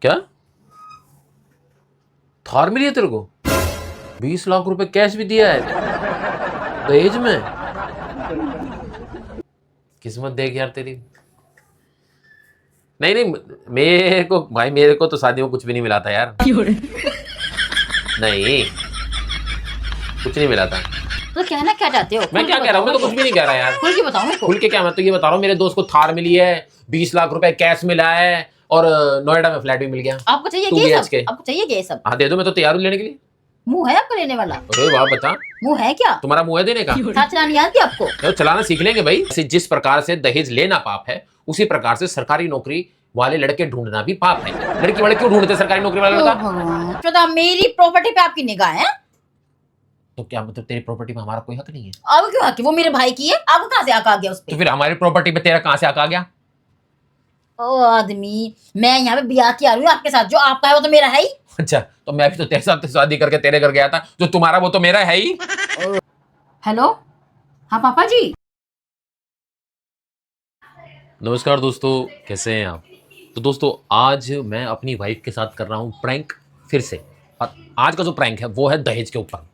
क्या? थार मिली है तेरे को? 20 लाख रुपए कैश भी दिया है दहेज में? किस्मत देख यार तेरी। नहीं नहीं, मेरे को भाई, मेरे को तो शादी में कुछ भी नहीं मिला था यार। नहीं, कुछ नहीं मिला था। तो कहना क्या चाहते हो? मैं क्या कह रहा हूँ? मैं तो कुछ भी नहीं कह रहा यार। खुल के बताओ मेरे को। खुल के क्या? मैं तो ये बता रहा हूँ, मेरे दोस्त को थार मिली है, 20 लाख रुपए कैश मिला है, और नोएडा में फ्लैट भी मिल गया। आपको चाहिए 2 क्या ये BHK? सब? आपको चाहिए क्या ये सब? हाँ दे दो, मैं तो तैयार हूँ लेने के लिए। मुंह है आपका लेने वाला? अरे वाह, बता, मुंह है क्या? तुम्हारा मुंह है देने का? साथ चलानी आती है आपको? तो चलाना सीख लेंगे भाई। जिस प्रकार से दहेज लेना पाप है, उसी प्रकार से सरकारी नौकरी वाले लड़के ढूंढना भी पाप है। लड़की वाले क्यों ढूंढते सरकारी नौकरी वाला ओ लड़का? भगवान, तो मेरी प्रॉपर्टी पे आपकी निगाह है? तो क्या मतलब तेरी प्रॉपर्टी में हमारा कोई हक नहीं है? अब क्यों हक है? वो मेरे भाई की है, आपको कहां से हक आ गया उस तो पे? फिर हमारी प्रॉपर्टी पे तेरा कहां से हक आ गया? ओ आदमी, मैं यहाँ पे ब्याह की आ रही हूँ आपके साथ, जो आपका है वो तो मेरा है ही। अच्छा, तो मैं भी तो तेरे साथ शादी करके तेरे घर गया था, जो तुम्हारा वो तो मेरा है ही। हेलो, हाँ पापा जी। नमस्कार दोस्तों, कैसे हैं आप? तो दोस्तों, आज मैं अपनी वाइफ के साथ कर रहा हूँ प्रैंक फिर से। और आज का जो प्रैंक है वो है दहेज के ऊपर।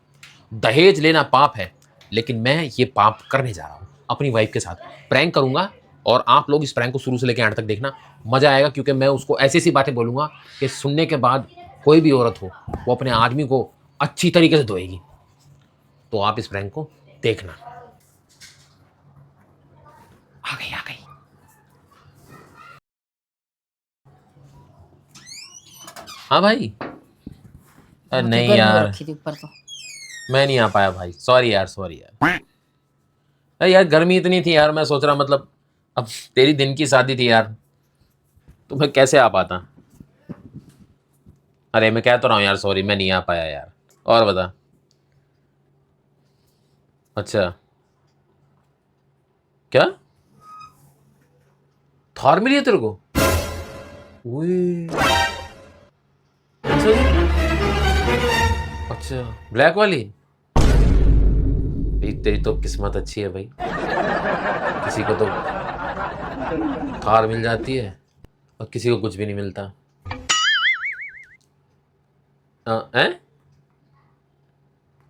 दहेज लेना पाप है, लेकिन मैं ये पाप करने जा रहा हूँ। अपनी वाइफ के साथ प्रैंक करूँगा, और आप लोग इस प्रैंक को शुरू से लेकर एंड तक देखना, मज़ा आएगा। क्योंकि मैं उसको ऐसी ऐसी बातें बोलूँगा कि सुनने के बाद कोई भी औरत हो, वो अपने आदमी को अच्छी तरीके से धोएगी। तो आप इस प्रैंक को देखना। आ गई आ गई। हाँ भाई। नहीं गर्मी यार, रखी थी ऊपर तो। मैं नहीं आ पाया भाई, सॉरी यार, सॉरी यार। अरे यार, गर्मी इतनी थी यार, मैं सोच रहा मतलब अब तेरी दिन की शादी थी यार, तो मैं कैसे आ पाता। अरे मैं कह तो रहा हूँ यार, सॉरी, मैं नहीं आ पाया यार। और बता। अच्छा, क्या? थार मिली है तेरे को? ओए, अच्छा जी। अच्छा, ब्लैक वाली? तेरी तो किस्मत अच्छी है भाई, किसी को तो थार मिल जाती है और किसी को कुछ भी नहीं मिलता। हैं?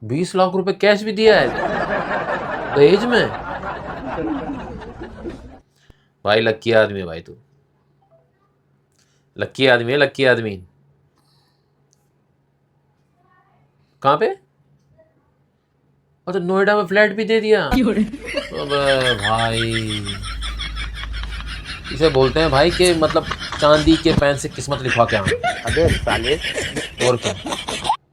20 लाख रुपए कैश भी दिया है दहेज में? भाई लक्की आदमी है भाई तू, लक्की आदमी है, लक्की आदमी। कहाँ पे? अच्छा, नोएडा में फ्लैट भी दे दिया। अबे भाई, इसे बोलते हैं भाई कि मतलब चांदी के पेन से किस्मत लिखवा के आना। अबे साले। और क्या,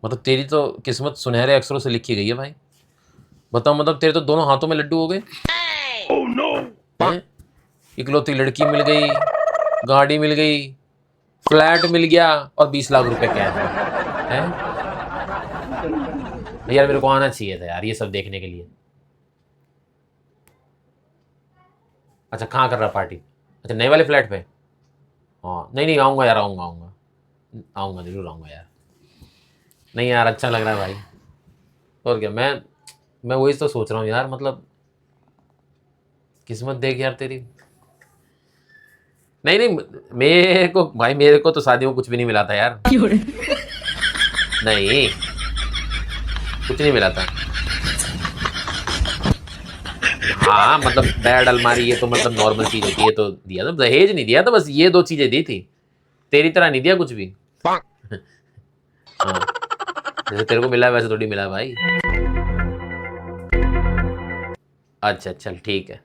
मतलब तेरी तो किस्मत सुनहरे अक्षरों से लिखी गई है भाई। बताओ, मतलब तेरे तो दोनों हाथों में लड्डू हो गए। Oh no. हैं? इकलौती लड़की मिल गई, गाड़ी मिल गई, फ्लैट मिल गया, और 20 लाख रुपए कैश है। यार मेरे को आना चाहिए था यार ये सब देखने के लिए। अच्छा, कहाँ कर रहा पार्टी? अच्छा, नए वाले फ्लैट पे? हाँ, नहीं नहीं, आऊँगा यार, आऊँगा आऊँगा आऊँगा, जरूर आऊँगा यार। नहीं यार, अच्छा लग रहा है भाई। और क्या, मैं वही तो सोच रहा हूँ यार, मतलब किस्मत देख यार तेरी। नहीं नहीं, मेरे को भाई, मेरे को तो शादी में कुछ भी नहीं मिला था यार। नहीं, कुछ नहीं मिला था। हाँ मतलब बेड, अलमारी, ये तो मतलब नॉर्मल चीज होती है, तो दिया था। दहेज नहीं दिया था, बस ये 2 चीजें दी थी। तेरी तरह नहीं दिया कुछ भी। हाँ, जैसे तेरे को मिला है वैसे थोड़ी मिला है भाई। अच्छा चल ठीक है।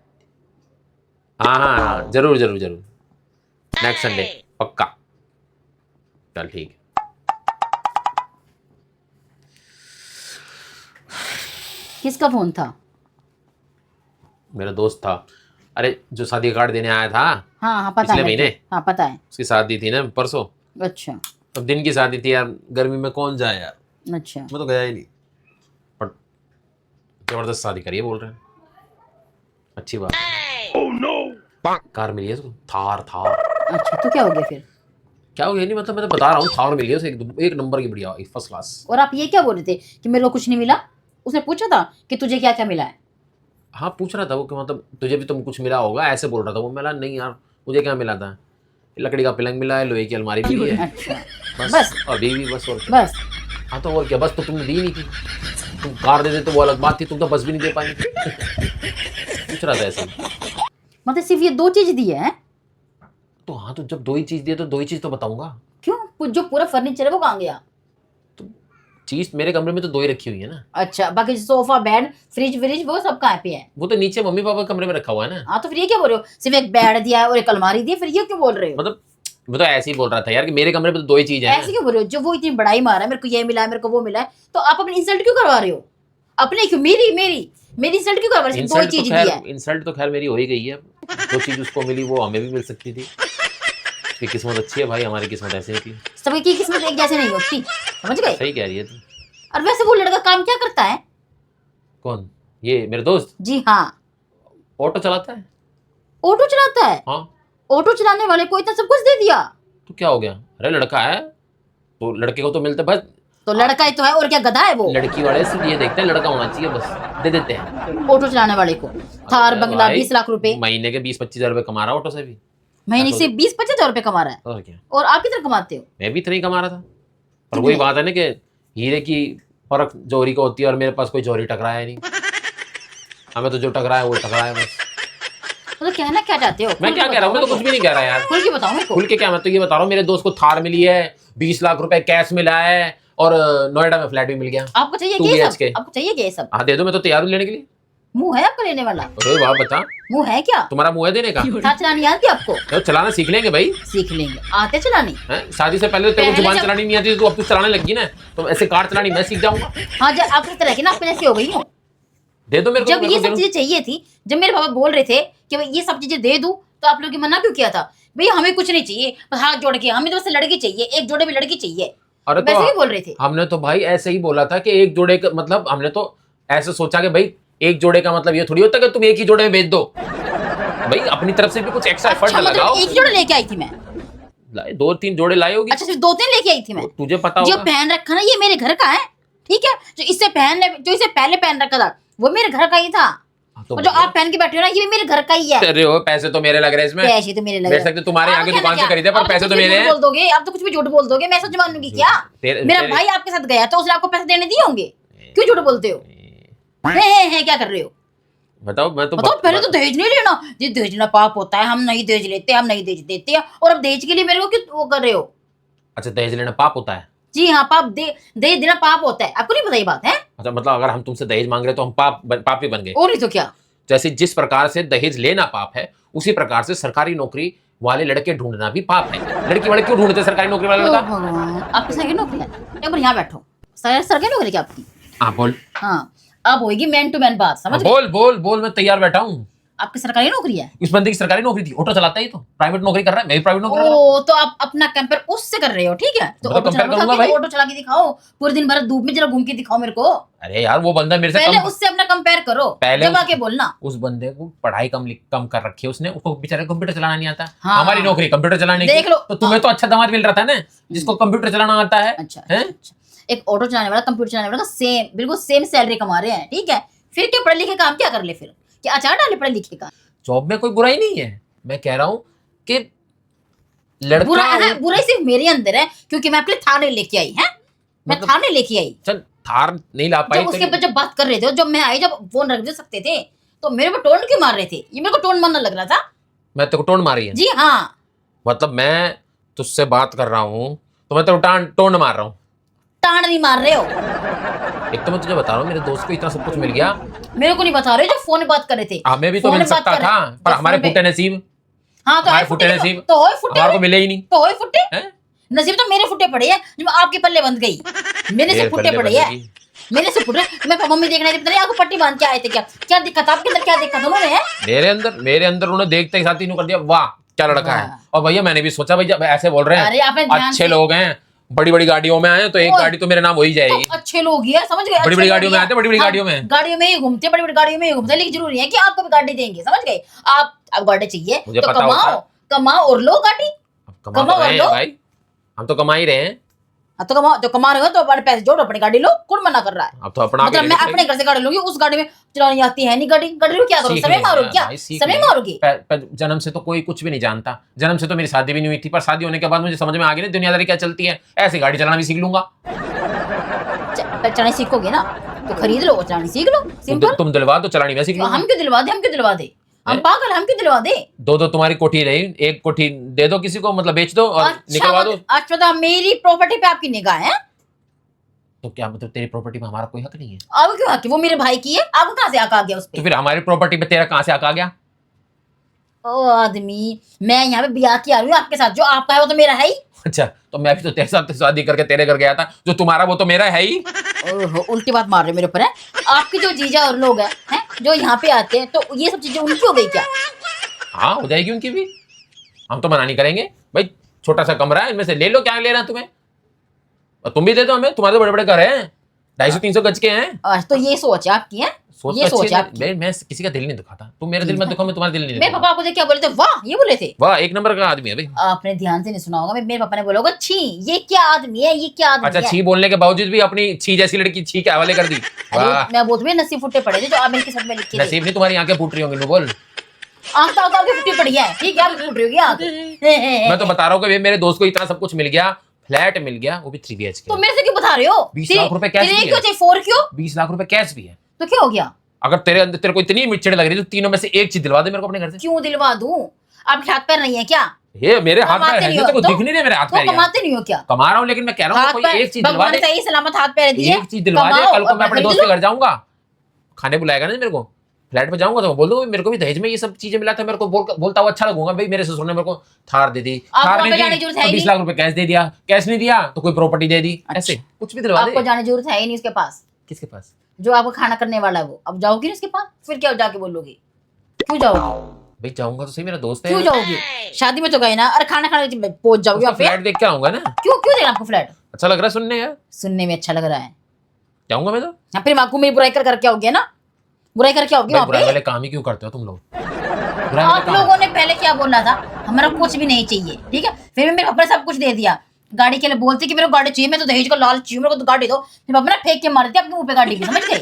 हाँ हाँ हाँ, जरूर जरूर जरूर, नेक्स्ट संडे पक्का। चल ठीक है। किसका फोन था? मेरा दोस्त था, अरे जो शादी का कार्ड देने आया था हाँ हाँ पता पिछले है महीने, हाँ पता है। उसकी शादी थी ना परसों। अच्छा अब दिन की शादी थी यार, गर्मी में कौन जाए यार, अच्छा। मैं तो गया ही नहीं। पर जबरदस्त शादी करी है बोल रहे हैं, अच्छी बात है। Oh no. कार मिली है उसको, थार थार। अच्छा तो क्या हो गया फिर? क्या हो गया? नहीं मतलब मैं तो बता रहा हूँ, थार मिली है उसे, एक नंबर की, बढ़िया, फर्स्ट क्लास। और आप ये क्या बोल रहे थे कि मेरे को कुछ नहीं मिला? उसने पूछा था कि तुझे क्या क्या मिला है? हाँ पूछ रहा था वो कि मतलब तुझे भी तुम कुछ मिला होगा, ऐसे बोल रहा था वो। मिला नहीं यार, मुझे क्या मिला था लकड़ी का पलंग मिला है, लोहे की अलमारी मिली है। अच्छा बस अभी भी बस, और क्या। बस। हाँ तो और क्या, बस तो तुमने दी नहीं थी। तुम कार दे देते वो अलग बात थी, तुम तो बस भी नहीं दे पाई। पूछ रहा था ऐसे ही। मतलब सिर्फ ये 2 चीज दी है? तो हाँ, तो जब 2 ही चीज दिए तो 2 ही चीज तो बताऊंगा। क्यों, जो पूरा फर्नीचर है वो कहाँ गया? चीज मेरे कमरे में तो 2 ही रखी हुई है ना। अच्छा, बाकी सोफा बेड फ्रिज व्रिज वो सब कहाँ पे है? वो तो नीचे मम्मी पापा के कमरे में रखा हुआ है ना। हाँ तो फिर ये क्या बोल रहे हो, सिर्फ एक बेड दिया है और एक अलमारी दी है, फिर ये क्यों बोल रहे हो? मतलब मैं तो ऐसे ही बोल रहा था यार कि मेरे कमरे में तो 2 ही चीज है ऐसे क्यों बोल रहे हो? जो वो इतनी बड़ाई मारा है, मेरे को ये मिला है, मेरे को वो मिला है, तो आप अपनी इंसल्ट क्यों करवा रहे हो? अपने क्यों, मेरी मेरी मेरी इंसल्ट क्यों करवा रहे हो? सिर्फ 2 ही इंसल्ट तो चीज खैर, दी है। इंसल्ट तो खैर मेरी हो ही गई है। जो चीज उसको मिली वो हमें भी मिल सकती थी। उसकी किस्मत अच्छी है भाई, हमारी किस्मत ऐसे निकली। सबकी किस्मत एक जैसे नहीं होती, समझ गए? सही कह रही है तू। और वैसे वो लड़का काम क्या करता है? कौन? ये मेरे दोस्त जी हाँ, ऑटो चलाता है। ऑटो चलाता है। हाँ ऑटो चलाने वाले को इतना सब कुछ दे दिया? तो क्या हो गया, अरे लड़का है तो लड़के को तो मिलता है बस। तो लड़का ही तो है, और क्या गधा है वो? लड़की वाले सिर्फ ये देखते हैं लड़का होना चाहिए, बस दे देते हैं। ऑटो चलाने वाले को थार अरे बंगला भाई, 20 लाख रुपए महीने के 20-25 हजार रुपए कमा रहा ऑटो से भी। महीने से 20-25 हजार रुपए कमा रहा है, और क्या, और आप कितना कमाते हो? मैं भी इतना ही कमा रहा था। पर वही बात है ना कि हीरे की परख जौहरी को होती है, और मेरे पास कोई जौहरी टकराया नहीं। हमें तो जो टकराया वो टकराया बस। मतलब कहना क्या चाहते हो? मैं क्या कह रहा हूँ, मैं तो कुछ भी नहीं कह रहा यार। खुल के बताओ मेरे को। खुल के क्या, मैं तो ये बता रहा हूँ मेरे दोस्त को थार मिली है, 20 लाख रुपए कैश मिला है, और नोएडा में फ्लैट भी मिल गया। आपको चाहिए 2 क्या ये BHK? सब? आपको चाहिए क्या ये सब? हाँ दे दो, मैं तो तैयार हूँ लेने के लिए। मुंह है आपका लेने वाला? अरे वाह, बता मुंह है क्या? तुम्हारा मुंह है देने का? थार चलानी आती है आपको? तो चलाना सीख लेंगे भाई। सीख लेंगे, आते चलानी? हैं? शादी से पहले तो तेरे को पहले जुबान जब- चलानी नहीं आती, तो अब तू चलाने लगी ना, तो ऐसे कार चलानी मैं सीख जाऊंगा। हाँ, जब आपको तरह की ना आपको जैसी हो गई हूँ। दे दो मेरे को, जब मेरे ये को दे सब दो। चीजें चाहिए थी, जब मेरे पापा बोल रहे थे कि भाई ये सब चीजें दे दूं, तो आप लोगों की मना क्यों किया था? भैया हमें कुछ नहीं चाहिए, बस हाथ जोड़ के, हमें तो बस लड़की चाहिए, एक जोड़े में लड़की चाहिए, अरे वैसे ही तो बोल रहे थे। हमने तो भाई ऐसे ही बोला था कि एक जोड़े का मतलब, हमने तो ऐसे सोचा कि भाई एक जोड़े का मतलब ये थोड़ी होता कि तुम एक ही जोड़े में बेच दो। भाई अपनी तरफ से भी कुछ एक्स्ट्रा एफर्ट अच्छा, लगाओ। मतलब एक ही जोड़े लेके आई थी मैं? लाए 2-3 जोड़े लाए होगी। अच्छा, सिर्फ 2-3 लेके आई थी मैं? तुझे पता जो होगा। पहन रखा ना, ये मेरे घर का है, ठीक है? जो इसे पहले पहन रखा था वो मेरे घर का ही था, तो और जो आप पहन के बैठे हो ना, ये भी मेरे घर का ही है। अरे हो, पैसे तो मेरे लग रहे हैं इसमें। पैसे तो मेरे लग बेच सकते तुम्हारे आप आगे कहना दुकान से क्या? खरीदे, पर आप पैसे तो कुछ भी मेरे झूठ हैं। बोल दोगे, आप तो कुछ भी झूठ बोल दोगे, मैं सच मानूंगी क्या? मेरा भाई आपके साथ गया तो उसने आपको पैसे देने दिए होंगे, क्यों झूठ बोलते हो? है क्या कर रहे हो? बताओ, मैं तो बताओ, पहले तो दहेज नहीं लेना, ये दहेज लेना पाप होता है, हम नहीं दहेज लेते, हम नहीं दहेज देते हैं, और अब दहेज के लिए मेरे को क्यों वो कर रहे हो? अच्छा, दहेज लेना पाप होता है? जी हाँ, दहेज देना पाप होता है, आपको नहीं पता ये बात है? अच्छा, मतलब अगर हम तुमसे दहेज मांग रहे तो हम पापी बन गए? और नहीं तो क्या। जैसे जिस प्रकार से दहेज लेना पाप है, उसी प्रकार से सरकारी नौकरी वाले लड़के ढूंढना भी पाप है। लड़की वाले क्यों ढूंढते सरकारी नौकरी वाला ओ लड़का? भगवान, आपकी सरकारी नौकरी है? एक बार यहाँ बैठो, सरकारी नौकरी क्या आपकी? हाँ बोल। हाँ, अब होगी मैन टू मैन बात, समझ गए? बोल बोल बोल, मैं तैयार बैठा हूँ। आपकी सरकारी नौकरी है? इस बंदे की सरकारी नौकरी थी, ऑटो चलाता ही तो प्राइवेट नौकरी कर रहा है, मैं भी प्राइवेट नौकरी कर रहा हूँ। ओ, तो आप अपना कंपेयर उससे कर रहे हो, ठीक है? तो मैं तो ऑटो compare चला करूंगा भाई। ऑटो चला के दिखाओ, पूरे दिन भर धूप में जरा घूम के दिखाओ मेरे को। अरे यार वो बंदा मेरे से पहले कम, उससे अपना कंपेयर करो, पहले जब उस- आके बोलना। उस बंदे को पढ़ाई कम कर रखी है उसने, उसको बेचारे कंप्यूटर चलाना नहीं आता। हाँ। हमारी नौकरी कंप्यूटर चलाने की। देख लो। तो तुम्हें तो अच्छा दामाद मिल रहा था ना, जिसको कंप्यूटर चलाना आता है। अच्छा, हैं? अच्छा। एक ऑटो चलाने वाला, कंप्यूटर चलाने वाला सेम, बिल्कुल सेम सैलरी कमा रहे हैं, ठीक है? फिर क्या पढ़े लिखे काम क्या कर ले? फिर क्या अचार डाले पढ़े लिखे का? जॉब में कोई बुराई नहीं है, मैं कह रहा हूँ कि बुरा है, लड़का बुराई सिर्फ मेरे अंदर है, क्योंकि मैं आपके लिए थार नहीं लेके आई है, मैं मतलब- थार नहीं लेके आई। चल थार नहीं ला पाई जब उसके तो- ऊपर जब बात कर रहे थे, जब मैं आई, जब फोन रख दे सकते थे, तो मेरे को टोन क्यों मार रहे थे? ये मेरे को टोन मारना लग रहा था। मैं तेरे को टोन मारी है? जी हाँ। मतलब मैं तुझसे बात कर रहा हूँ तो मैं तेरे को टोन मार रहा हूँ? टाण नहीं मार रहे हो। एक तो मैं तुझे बता रहा हूँ, मेरे दोस्त को इतना सब कुछ मिल गया, मेरे को नहीं बता रहे, जो फोन में बात कर रहे थे। हमें भी तो फोन मिल में बात सकता कर था, रहे- पर जब हमारे फोन पे- फुटे नसीब, हाँ, तो हमारे है फुटे फुटे, नसीब। तो है फुटे, हमारे को मिले ही नहीं। तो है फुटे। हैं? नसीब तो मेरे फुटे पड़े हैं, जो आपके पल्ले बंद गई, मेरे से मेरे फुटे पल्ले पड़े बंद हैं, गई। मेरे से फुटे। मैं मम्मी देखना थी, पता नहीं आपको पट्टी बांध के आए थे क्या? क्या दिक्कत आपके अंदर, क्या दिक्कत उन्होंने है? मेरे अंदर उन्होंने देखते ही साथ ही कर दिया, वाह क्या लड़का है। वाह। और भैया मैंने भी सोचा, भैया ऐसे बोल रहे अरे आपने हैं, ध्यान अच्छे से- लोग हैं, बड़ी बड़ी गाड़ियों में आए तो एक ओए, गाड़ी तो मेरे नाम हो ही जाएगी। तो अच्छे लोग ही है, समझ गए? बड़ी-बड़ी अच्छे गाड़ियों लोग में ही आते हैं, बड़ी-बड़ी हाँ, गाड़ियों में। गाड़ियों में ही घूमते, बड़ी बड़ी गाड़ियों में ही घूमते, लेकिन जरूरी है कि आपको भी गाड़ी देंगे, समझ गए? आप गाड़ी चाहिए मुझे तो पता कमाओ, होता। कमाओ और लो गाड़ी। अब कमा कमाओ तो और रहे लो। हैं भाई, हम तो कमा ही रहे हैं। हाँ, तो कमा रहे हो तो अपने पैसे जोड़ो, अपनी गाड़ी लो, कौन मना कर रहा है? अब तो अपना मतलब मैं अपने घर से गाड़ी लूंगी, उस गाड़ी में चलानी आती है नहीं गाड़ी, गाड़ी को क्या करो, समय मारोगे क्या? समय मारोगे? जन्म से तो कोई कुछ भी नहीं जानता, जन्म से तो मेरी शादी भी नहीं हुई थी, पर शादी होने के बाद मुझे समझ में आ गई ना दुनियादारी क्या चलती है, ऐसी गाड़ी चलाना भी सीख लूंगा। चलानी सीखोगे ना तो खरीद लो, चलानी सीख लो, सिंपल। तुम दिलवा दो, चलानी मैं सीख लूंगा। हम क्यों दिलवा दे, हम क्यों दिलवा दे, हम पागल, हम क्यों दिलवा दे? दो तुम्हारी कोठी रही, एक कोठी दे दो किसी को, मतलब बेच दो और निकलवा दो। अच्छा तो मेरी प्रॉपर्टी पे आपकी निगाह है? तो क्या मतलब तेरी प्रॉपर्टी में हमारा कोई हक नहीं है? अब क्यों हक है? वो मेरे भाई की है, आपको कहाँ से हक आ गया उस पे? तो फिर हमारी प्रॉपर्टी पे तेरा कहाँ से हक आ गया? ओ आदमी, मैं यहाँ पे ब्याह की आ रही हूँ आपके साथ, जो आपका है वो तो मेरा है ही। अच्छा, तो मैं भी तो तेरे साथ शादी करके तेरे घर गया था, जो तुम्हारा वो तो मेरा है ही। ओहो, उल्टी बात मार रहे मेरे ऊपर है। आपके जो जीजा और लोग हैं जो यहाँ पे आते हैं, तो ये सब चीजें उनकी हो गई क्या? हाँ हो जाएगी उनकी भी, हम तो मना नहीं करेंगे भाई। छोटा सा कमरा है, इनमें से ले लो, क्या लेना तुम्हें, और तुम भी दे दो हमें, तुम्हारे तो बड़े बड़े घर हैं, 250-300 गज के हैं। आज तो ये सोच है आपकी है, ये सोच है आपकी। मैं किसी का दिल नहीं दुखाता, तुम मेरा दिल मत दुखाओ, मैं तुम्हारा दिल नहीं मेरे दुखाऊंगा। पापा मुझे क्या बोले थे, वाह ये बोले थे, वाह एक नंबर का आदमी है भाई। आपने ध्यान से नहीं सुना होगा, मेरे पापा ने बोला होगा छी ये क्या आदमी है, ये क्या आदमी अच्छा, है। छी बोलने के बावजूद भी अपनी छी जैसी लड़की छी के हवाले कर दी। वाह, अरे मैं बोलती हूँ नसीब फुटे पड़े थे जो आप मेरे किस्मत में लिखे थे। नसीब नहीं, तुम्हारी आंखें फूट रही होंगी, मैं बोल। आंख तो आपकी फुटी पड़ी है, ठीक है, आपकी फुट रही होगी आंख। मैं तो बता रहा हूँ कि भाई मेरे दोस्त को इतना सब कुछ मिल गया, फ्लैट मिल गया, वो भी 3 BHK। तो मेरे से क्यों बता रहे हो? 20 लाख रुपए कैश भी है। क्यों चाहिए 4 क्यों? 20 लाख रुपए कैश भी है। तो क्या हो गया? अगर तेरे अंदर तेरे को इतनी मिर्चें लग रही है तो तीनों में से एक चीज दिलवा दे मेरे को अपने घर से। क्यों दिलवा दूं? आपके हाथ पैर नहीं है क्या? ये मेरे हाथ पैर कमाते है, नहीं ये हो तो तो? दिख नहीं रहे मेरे हाथ तो पैर। कमाते नहीं हो क्या? कमा रहा हूँ, लेकिन मैं कह रहा हूँ कोई एक चीज दिलवा भगवान दे, ने सही सलामत हाथ पैर दिए, एक चीज दिलवा दे। कमाओ कल को और मैं अपने खरीद दोस्त के लो। घर जाऊंगा, खाने बुलाएगा ना मेरे को, फ्लैट में जाऊंगा तो मैं बोल दूंगा मेरे को भी दहेज में ये सब चीजें मिला था, मेरे को बोलता हुआ अच्छा लगूंगा भाई। मेरे ससुर ने मेरे को थार दे दी, आपको थार वहाँ पे नहीं जाने दी की जरूरत तो है ही 20 लाख रुपए कैश दे दिया, कैश नहीं दिया तो कोई प्रॉपर्टी दे दी, ऐसे कुछ भी दिलवा आपको दे। जाने की जरूरत है ही नहीं उसके पास, किसके पास? जो आपको खाना करने वाला है वो। अब जाओगी ना उसके पास, फिर क्या जाके बोलोगी? क्यों जाओगी? भाई जाऊंगा तो सही, मेरा दोस्त है। क्यों जाओगी? शादी में तो गए ना, अरे खाना खाने पहुंच जाओगे वहाँ पे। फ्लैट देख के आऊंगा ना। क्यों क्यों देना आपको फ्लैट? अच्छा लग रहा है सुनने यार, सुनने में अच्छा लग रहा है। जाऊंगा मैं तो। हाँ, फिर आपको मेरी बुराई करके आओगे ना, बुराई करके आओगे भाई वहाँ बुराई पे। वाले काम ही क्यों करते हो तुम लोग? बुराई वाले आप काम। लोगों ने पहले क्या बोला था, हमारा कुछ भी नहीं चाहिए, ठीक है, फिर मेरे पापा ने सब कुछ दे दिया। गाड़ी के लिए बोलते कि मेरे को गाड़ी चाहिए, मैं तो दहेज का लालच चाहिए, मेरे को तो गाड़ी दो। फिर पापा ने फेंक के मार दिया आपके मुंह पे गाड़ी भी, समझ गए?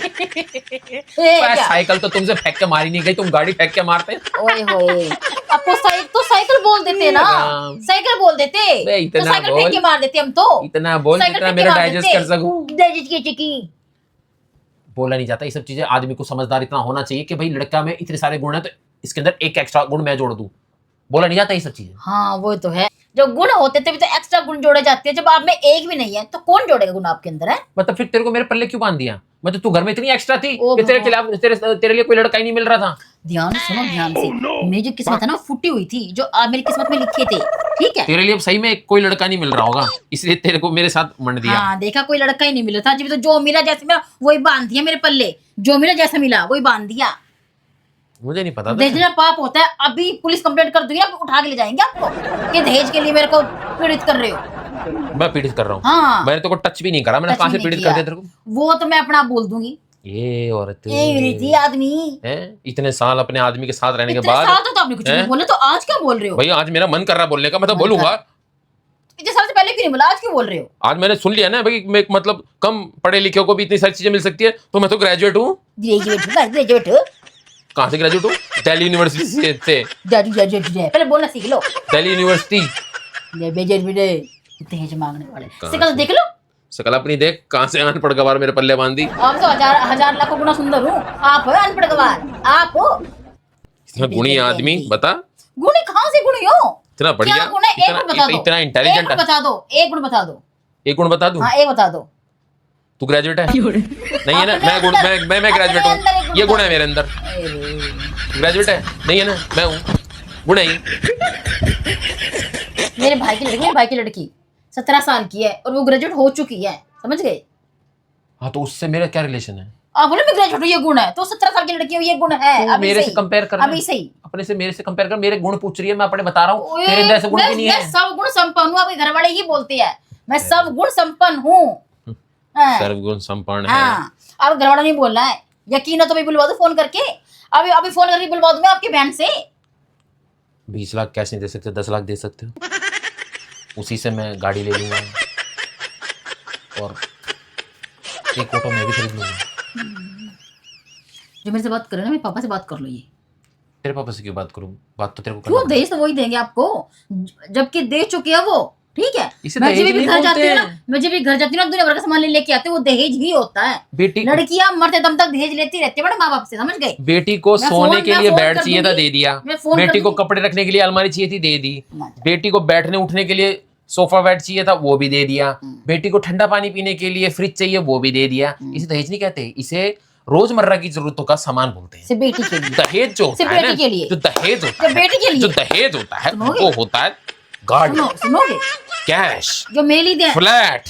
क्या? साइकिल तो तुमसे फेंक के मारी नहीं गई, तुम गाड़ी फेंक के मारते। ओए होए, आपको साइकिल बोल देते ना, राम। साइकिल बोल देते बे, तो इतना साइकिल बोल। फेंक के मार देते हम तो। इतना बोल साइकिल जितना फेंक के मेरा मार डाइजेस्ट देते। कर सकूं। दहेज की चिकी। बोला नहीं जाता ये सब चीजें, आदमी को समझदार इतना होना चाहिए कि भाई लड़का में इतने सारे गुण है तो इसके अंदर एक एक्स्ट्रा गुण मैं जोड़ दूं। बोला नहीं जाता ये सब चीजें। हाँ वो तो है, जो गुण होते थे भी तो एक्स्ट्रा गुण जोड़े जाते हैं, जब आप में एक भी नहीं है तो कौन जोड़ेगा गुण आपके अंदर है? मतलब फिर तेरे को मेरे पल्ले क्यों बांध दिया? मतलब तू घर में इतनी एक्स्ट्रा थी ओ कि तेरे भगवान। खिलाफ तेरे लिए कोई लड़का ही नहीं मिल रहा था। ध्यान से सुनो, ध्यान से। मेरी जो किस्मत है ना फूटी हुई थी, जो आप मेरी किस्मत में लिखे थे, ठीक है। तेरे लिए अब सही में कोई लड़का नहीं मिल रहा होगा, इसलिए तेरे को मेरे साथ मंड दिया। हाँ देखा, कोई लड़का ही नहीं मिला था, जब तो जो मिला जैसे मिला वही बांध दिया मेरे पल्ले, जो मिला जैसा मिला वही बांध दिया। मुझे नहीं पता था। दहेज पाप होता है, अभी पुलिस कंप्लेंट कर दूंगी, आप उठा के ले जाएंगे आपको कि दहेज के लिए मेरे को पीड़ित कर रहे हो। मैं पीड़ित कर रहा हूँ? हाँ, मैंने तो को टच भी नहीं करा, मैंने टच कहाँ से भी पीड़ित नहीं कर किया। दिया तेरे को? वो तो मैं अपना आप बोल दूंगी। ये औरत ये रीति आदमी, है, इतने साल अपने आदमी के साथ रहने के इतने बाद। साल तो आपने कुछ नहीं हैं? बोला, तो आज क्या बोल रहे हो? भाई आज मेरा मन कर रहा बोलने का, मैं तो मन बोलूंगा। इतने साल से पहले क्यों नहीं बोला, आज क्यों बोल रहे हो? आज मैंने सुन लिया ना भाई, मैं मतलब कम पढ़े लिखे को भी इतनी सारी चीजें मिल सकती है, तो मैं तो ग्रेजुएट हूँ। ग्रेजुएट कहाँ से ग्रेजुएट हूँ? दिल्ली यूनिवर्सिटी से। पहले बोलना सीख लो। दिल्ली यूनिवर्सिटी। दहेज मांगने वाले शकल देख लो। शकल अपनी देख, कहाँ से अनपढ़ गवार मेरे पल्ले बांध दी। आप तो हजार लाखों गुना सुंदर हूँ, आप हो अनपढ़ गवार, आप हो। इतना गुणी आदमी, बता गुणी कहाँ से गुणी हो? इतना बढ़िया, क्या गुण है? एक गुण बता दो, इतना एक इंटेलिजेंट गुण बता दो, एक गुण बता दो। एक गुण बता दूं? हाँ एक बता दो। तू ग्रेजुएट है? नहीं है ना? अपने मैं गुण अंदर- मैं ग्रेजुएट अपने अंदर एक हूँ, गुण ये गुण बता है मेरे अंदर। ग्रेजुएट है? नहीं है ना? मैं हूँ, गुण है ये। मेरे भाई की लड़की 17 साल की है और वो ग्रेजुएट हो चुकी है, समझ गए? हाँ तो उससे मेरा क्या रिलेशन है? आप बोले मैं ग्रेजुएट हूँ, ये गुण है, तो 17 साल की लड़की हूँ, ये गुण है। तू अभी मेरे सही, से कंपेयर कर, अभी सही। अपने से मेरे से कंपेयर कर, मेरे गुण पूछ रही है, मैं अपने बता रहा हूँ, ओए, तेरे अंदर ऐसे गुण मैं- भी नहीं मैं है। सब गुण संपन्न हूँ, आपके घर वाले ही बोलते हैं मैं सब गुण संपन्न हूँ। हाँ, सर्वगुण संपन्न है। हाँ, अब घर वाला नहीं बोल रहा है, यकीन है तो भी बुलवा दो फोन करके, अभी फोन करके बुलवा दूंगा आपकी बहन से। 20 लाख कैश नहीं दे सकते, 10 लाख दे सकते हो, उसी से मैं गाड़ी ले लूंगा। और एक ऑटो मैं भी खरीद लूंगा। जो मेरे से बात करे ना, मेरे पापा से बात कर लो। ये तेरे पापा से क्यों बात करूं? बात तो तेरे को करना क्यों? पड़ेगा। दहेज तो वही देंगे आपको, जबकि दे चुके हैं वो। ठीक है, इसे मैं जब दहेज भी नहीं घर जाती हूँ बोलते ना, हैं। मैं जब भी घर जाती हूँ ना, दुनिया भर का सामान लेके आते हैं, वो दहेज ही होता है। बेटी लड़कियां मरते दम तक दहेज लेती रहती है बड़े माँ बाप से, समझ गए? बेटी को मैं सोने फोन- के मैं लिए फोन बेड कर चाहिए था, दूंगी। दे दिया। मैं फोन कर बेटी को दूंगी। कपड़े रखने के लिए अलमारी चाहिए थी, दे दी। ना। बेटी को बैठने उठने के लिए सोफा बेड चाहिए था, वो भी दे दिया। बेटी को ठंडा पानी पीने के लिए फ्रिज चाहिए, वो भी दे दिया। इसे दहेज नहीं कहते, इसे रोजमर्रा की जरूरतों का सामान बोलते हैं। सिर्फ बेटी के लिए। दहेज जो होता सिर्फ है ना, बेटी के लिए। जो दहेज होता सिर्फ बेटी के है, लिए। जो दहेज होता है सुनोगे? वो होता है गाड़ी, सुनोगे? कैश, जो मेरे लिए दिया, फ्लैट।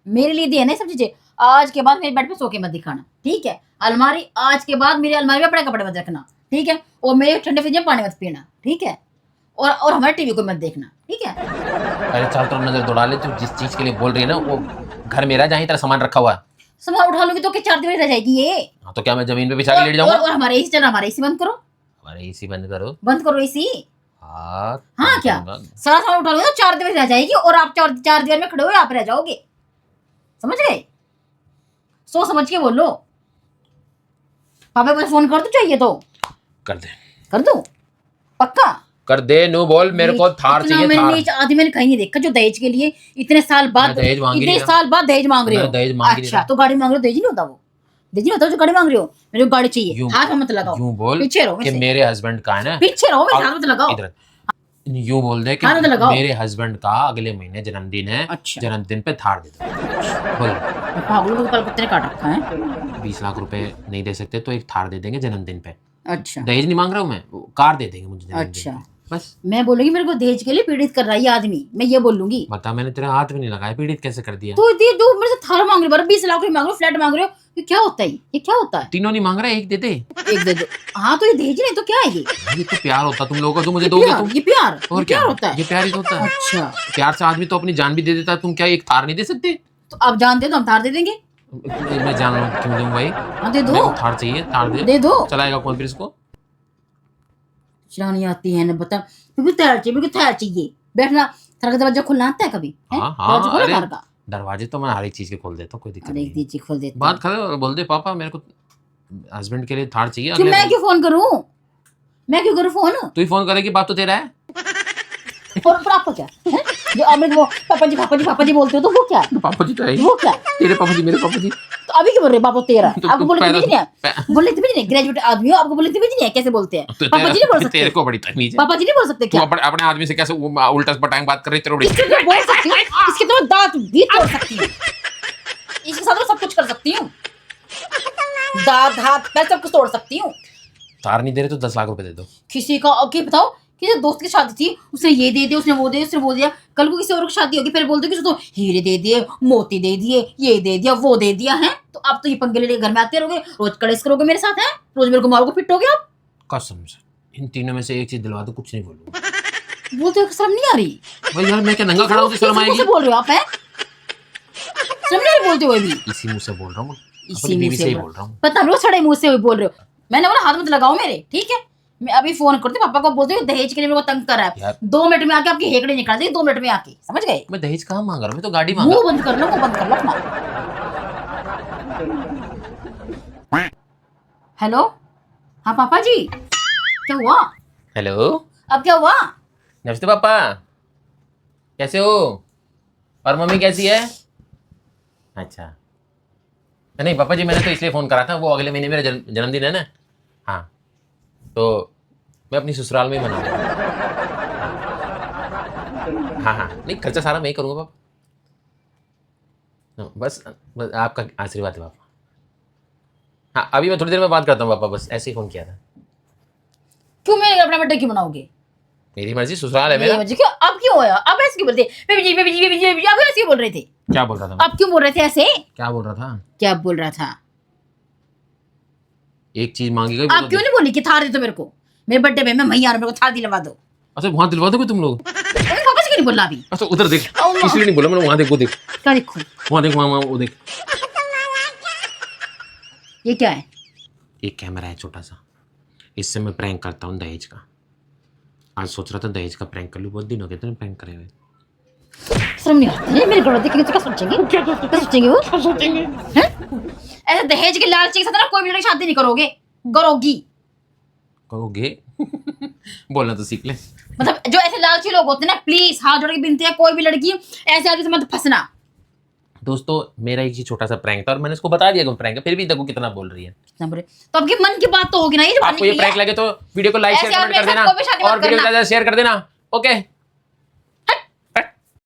मेरे लिए दिया ना ये सब चीजें। आज के बाद मेरे बेड पे सो के मत दिखाना, ठीक है? अलमारी, आज के बाद मेरी अलमारी में अपने कपड़े मत रखना, ठीक है? और मेरे ठंडे फ्रिज में पानी मत पीना, ठीक है? और हमारे टीवी को मत देखना, ठीक है? अरे चल तो नजर दौड़ा ले, तू जिस चीज के लिए बोल रही है ना वो घर मेरा, जहाँ तेरा सामान रखा हुआ है। सामान उठा लूंगी तो क्या 4 दिन रह जाएगी ये? हाँ, तो क्या मैं जमीन पे बिछा के लेट जाऊंगा? और हमारे एसी चल रहा, हमारे एसी बंद करो, हमारे एसी बंद करो। बंद करो एसी। हाँ हाँ क्या? सारा सामान उठा लूंगी तो 4 दिन रह जाएगी, और आप 4 दिन में खड़े हो यहाँ पे रह जाओगे, समझ गए? सोच समझ के बोलो। पापा को फोन कर दो, चाहिए तो कर दे, कर दो, पक्का कर दे। नो बोल, मेरे को थार इतना चाहिए, मैंने थार। आदमी मैंने कहीं नहीं देखा जो दहेज के लिए इतने साल बाद, मैं दहेज मांग ही इतने नहीं रहा। साल बाद दहेज मांग रहे मैं हो। दहेज मांग ही नहीं अच्छा, रहा। तो गाड़ी मांग रहे हो, दहेज नहीं होता वो? दहेज नहीं होता जो गाड़ी मांग रहे हो? मेरे को गाड़ी चाहिए, यूं- हाथ में मत लगाओ, यूं बोल पीछे रहो कि मेरे से। मेरे हस्बैंड का है ना, पीछे रहो, मेरे हाथ मत लगाओ। इधर यूं बोल दे कि हाँ, तो लगाओ। मेरे हस्बैंड का अगले महीने जन्मदिन है। अच्छा। जन्मदिन पे थार दे दो। बोल, पागलों को कल कुत्ते ने काट रखा है। 20 लाख रुपए नहीं दे सकते तो एक थार दे देंगे जन्मदिन पे। अच्छा दहेज नहीं मांग रहा हूँ मैं, वो कार दे देंगे मुझे जन्मदिन अच्छा, पे। बस मैं बोलूंगी मेरे को दहेज के लिए पीड़ित कर रहा है ये आदमी, मैं ये बोलूंगी। बता, मैंने तेरे हाथ भी नहीं लगाया, पीड़ित कैसे कर दिया? तो ये जो मेरे से थार मांग रहे हो, 20 लाख रुपए मांग रहे हो, फ्लैट मांग रहे हो, ये क्या होता है? ये क्या होता है? तीनों नहीं मांग रहा, एक दे दे। एक दे दो। हाँ तो ये दहेज नहीं तो क्या है ये? ये तो प्यार होता तुम लोगों का, जो मुझे दोगे तुम। ये प्यार, और ये क्या प्यार होता है? ये प्यार ही तो होता है। अच्छा, प्यार से आदमी तो अपनी जान भी दे देता है, तुम क्या एक थार नहीं दे सकते? तो आप जानते हो तो हम थार दे देंगे। मैं जान रहा हूँ क्यों दूं भाई। हाँ दे मेरे दो, को थार चाहिए, थार दे। दे दो। चलाएगा कौन फिर इसको? चलानी आती है ना, बता। बिल्कुल तैयार चाहिए, बिल्कुल तैयार चाहिए। बैठना, थार का दरवाजा खुलना आता है कभी? हैं? हाँ दरवाजा हाँ, खोला अरे थार का? दरवाजे तो मैं हर एक चीज के खोल देता हूँ, कोई दिक्कत अरे एक नहीं। दीजिए, खोल देते बात कर और बोल दे पापा मेरे को हस्बैंड के लिए थार चाहिए क्यों? अगले। मैं क्यों फोन करूं? मैं क्यों करूं फोन? तू ही फोन करेगी, बात तो तेरा है। और आपका क्या है? जो आप मेरे को पापा जी बोलते हो, तो वो क्या है? पापा जी तो है ही। वो क्या है? तेरे पापा जी, मेरे पापा जी। तो अभी क्यों बोल रहे पापा तेरा? तो आपको बोलने पैदा- तमीज नहीं है? पै- बोलने तमीज नहीं, ग्रेजुएट आदमी हो, आपको बोलने तमीज नहीं है? कैसे बोलते हैं? तो पापा जी नहीं बोल सकते? तेरे को बड़ी तमीज है। पापा जी नहीं बोल सकते तू क्या? अपने आदमी से कैसे उल्टा पटांग बात कर रही, तेरे बड़ी। इसके तो बोल सकती हूँ, इसके तो मैं दांत भी तोड़ सकती हूँ, इसके साथ मैं सब कुछ कर सकती हूँ, दांत हाथ पैर सब कुछ तोड़ सकती हूँ। थार नहीं दे रहे तो 10 लाख रुपए दे दो। किसी का ओके बताओ, किसी दोस्त की शादी थी, उसने ये दे दिया, उसने वो दे दिया, उसने वो दिया, कल को किसी और की शादी होगी, फिर बोलते कि तो हीरे दे दिए, मोती दे दिए, ये दे दिया, वो दे दिया है। तो आप तो ये पंगे लेके घर में आते रहोगे, रोज कलेश करोगे मेरे साथ, है? रोज मेरे को मारोगे, पिटोगे आप। कसम से इन तीनों में से एक चीज दिलवा दो, कुछ नहीं बोलूंगा। बोलते हो कि शर्म नहीं आ रही? भाई यार मैं क्या नंगा खड़ा हूँ कि शर्म आएगी? बोल रहे हो आप, है? शर्म नहीं आ रही बोलते हुए भी? इसी मुंह से बोल रहा हूँ, इसी अपनी बीवी मुंह से से ही बोल- बोल रहा हूँ। पता नहीं, सड़े मुंह से बोल रहे हो। मैंने बोला हाथ मत लगाओ मेरे, ठीक है? मैं अभी फोन करती हूँ पापा को, बोलते हो दहेज के लिए मेरे को तंग कर रहा है। यार 2 मिनट में आके आपकी हेकड़े निकाल देगी, 2 मिनट में आके, समझ गए? मैं दहेज कहाँ मांग रहा हूँ, मैं तो गाड़ी मांगा। मुंह बंद कर लो, मुंह बंद कर लो अपना। हेलो, हाँ पापा जी, क्या हुआ? हेलो, अब क्या हुआ? नमस्ते पापा, कैसे हो? और मम्मी कैसी है? अच्छा नहीं पापा जी, मैंने तो इसलिए फ़ोन करा था, वो अगले महीने मेरा जन्मदिन है ना। हाँ तो मैं अपनी ससुराल में ही मनाऊंगा। हाँ हाँ, नहीं खर्चा सारा मैं ही करूँगा पापा। बस बस आपका आशीर्वाद है पापा। हाँ अभी मैं थोड़ी देर में बात करता हूँ पापा, बस ऐसे ही फ़ोन किया था। क्यों मेरे अपना बर्थडे क्यों मनाओगे? मेरी मर्जी, ससुराल है मेरी मेरा। वजह क्यों? अब क्यों होया? अब ऐसे क्यों बोलते? बेबी जी बेबी जी बेबी जी बेबी जी, आप ऐसे क्यों बोल रहे थे? क्या बोल रहा था मैं? आप क्यों बोल रहे थे ऐसे? क्या बोल रहा था? क्या बोल रहा था? एक चीज मांगी गई। आप क्यों नहीं बोली कि थार दे दो मेरे को? मेरे बर्थडे में मैं वहीं आ रहा हूं, मेरे को थार दिलवा दो। अच्छा वहां दिलवा दोगे तुम लोग? अरे पापा से क्यों नहीं बोला अभी? अच्छा उधर देख, अल्लाह। इसलिए नहीं बोला मैंने, वहां देख, वो देख, क्या देखो? वहां देख, वहां वो देख। ये क्या है? एक कैमरा है छोटा सा, इससे मैं प्रैंक करता हूँ दहेज का। आज सोच रहा था दहेज का प्रैंक कर लूँ, बहुत दिन हो गए थे प्रैंक करे हुए। शर्म नहीं आती है मेरे घर देखेंगे तो क्या सोचेंगे, क्या सोचेंगे वो, हैं? ऐसे दहेज के लालची के साथ ना कोई भी लड़की शादी नहीं करोगे, करोगी। कहोगे बोलना तो सीख ले। मतलब जो ऐसे लालची लोग होते हैं ना, प्लीज हाथ जोड़ के विनती है, कोई भी लड़की ऐसे आदमी से मत फंसना। दोस्तों मेरा एक ही छोटा सा प्रैंक था और मैंने उसको बता दिया कि प्रैंक है, फिर भी देखो कितना बोल रही है। कितना बुरे, तो आपके मन की बात तो होगी ना, ये जो आपको ये प्रैंक लगे तो वीडियो को लाइक ऐसे शेयर आदमी कमेंट कर के साथ देना कोई भी शादी मत और वीडियो को करना। ज़्यादा शेयर कर देना। ओके।